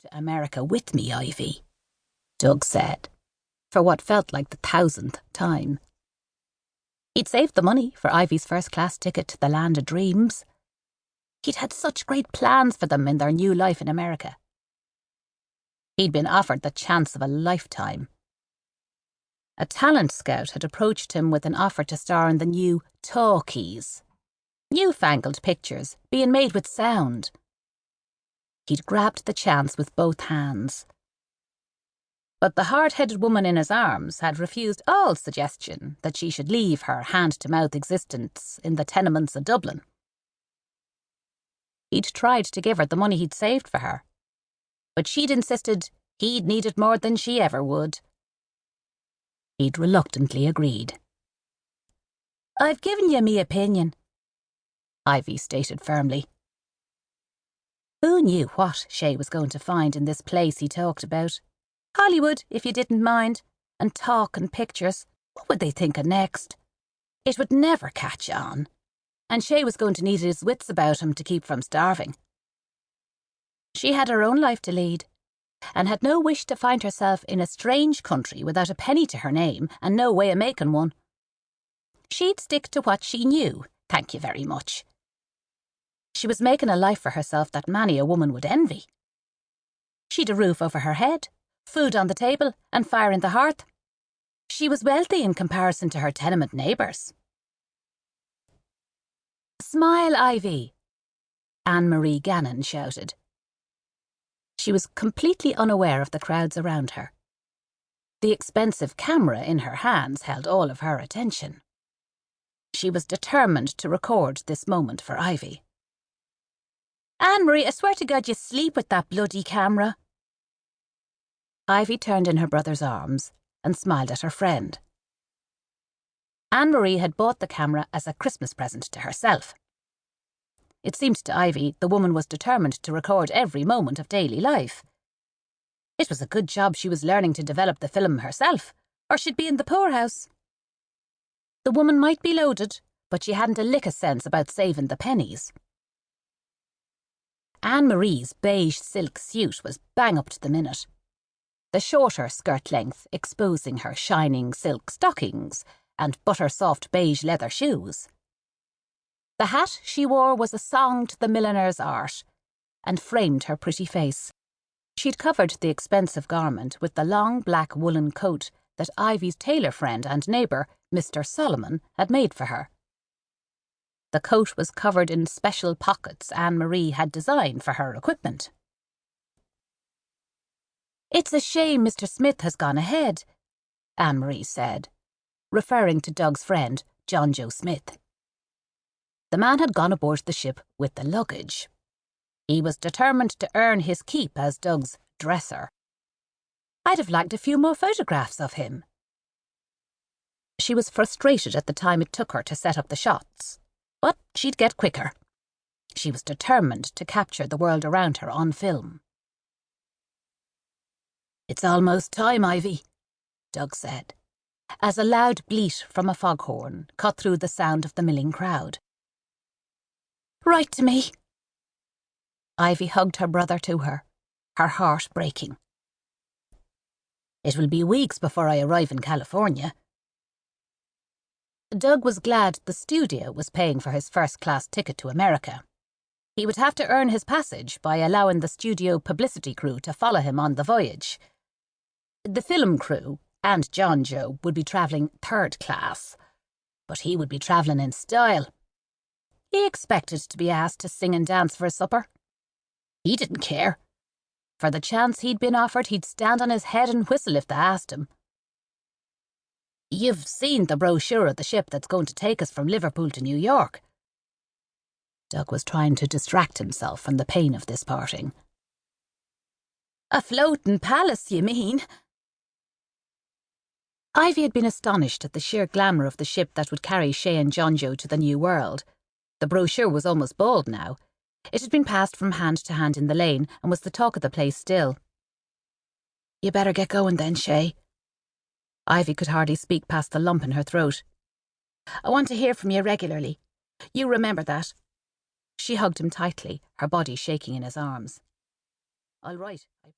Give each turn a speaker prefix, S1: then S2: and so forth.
S1: to America with me, Ivy," Doug said, for what felt like the 1000th time. He'd saved the money for Ivy's first-class ticket to the land of dreams. He'd had such great plans for them in their new life in America. He'd been offered the chance of a lifetime. A talent scout had approached him with an offer to star in the new talkies. Newfangled pictures being made with sound. He'd grabbed the chance with both hands. But the hard-headed woman in his arms had refused all suggestion that she should leave her hand-to-mouth existence in the tenements of Dublin. He'd tried to give her the money he'd saved for her, but she'd insisted he'd need it more than she ever would. He'd reluctantly agreed. "I've given you me opinion," Ivy stated firmly. Who knew what Shay was going to find in this place he talked about? Hollywood, if you didn't mind, and talk and pictures. What would they think of next? It would never catch on, and Shay was going to need his wits about him to keep from starving. She had her own life to lead, and had no wish to find herself in a strange country without a penny to her name and no way of making one. She'd stick to what she knew, thank you very much. She was making a life for herself that many a woman would envy. She'd a roof over her head, food on the table, and fire in the hearth. She was wealthy in comparison to her tenement neighbours. "Smile, Ivy," Ann Marie Gannon shouted. She was completely unaware of the crowds around her. The expensive camera in her hands held all of her attention. She was determined to record this moment for Ivy. "Ann Marie, I swear to God you sleep with that bloody camera." Ivy turned in her brother's arms and smiled at her friend. Ann Marie had bought the camera as a Christmas present to herself. It seemed to Ivy the woman was determined to record every moment of daily life. It was a good job she was learning to develop the film herself, or she'd be in the poorhouse. The woman might be loaded, but she hadn't a lick of sense about saving the pennies. Ann Marie's beige silk suit was bang up to the minute, the shorter skirt length exposing her shining silk stockings and butter-soft beige leather shoes. The hat she wore was a song to the milliner's art and framed her pretty face. She'd covered the expensive garment with the long black woolen coat that Ivy's tailor friend and neighbour, Mr. Solomon, had made for her. The coat was covered in special pockets Ann Marie had designed for her equipment. "It's a shame Mr. Smith has gone ahead," Ann Marie said, referring to Doug's friend, John Joe Smith. The man had gone aboard the ship with the luggage. He was determined to earn his keep as Doug's dresser. "I'd have liked a few more photographs of him." She was frustrated at the time it took her to set up the shots, but she'd get quicker. She was determined to capture the world around her on film. "It's almost time, Ivy," Doug said, as a loud bleat from a foghorn cut through the sound of the milling crowd. "Write to me." Ivy hugged her brother to her, her heart breaking. "It will be weeks before I arrive in California." Doug was glad the studio was paying for his first-class ticket to America. He would have to earn his passage by allowing the studio publicity crew to follow him on the voyage. The film crew and John Joe would be travelling third class, but he would be travelling in style. He expected to be asked to sing and dance for his supper. He didn't care. For the chance he'd been offered, he'd stand on his head and whistle if they asked him. "You've seen the brochure of the ship that's going to take us from Liverpool to New York." Doug was trying to distract himself from the pain of this parting. "A floating palace, you mean?" Ivy had been astonished at the sheer glamour of the ship that would carry Shay and John Joe to the new world. The brochure was almost bald now. It had been passed from hand to hand in the lane and was the talk of the place still. "You better get going then, Shay." Ivy could hardly speak past the lump in her throat. "I want to hear from you regularly. You remember that." She hugged him tightly, her body shaking in his arms. "I'll write, I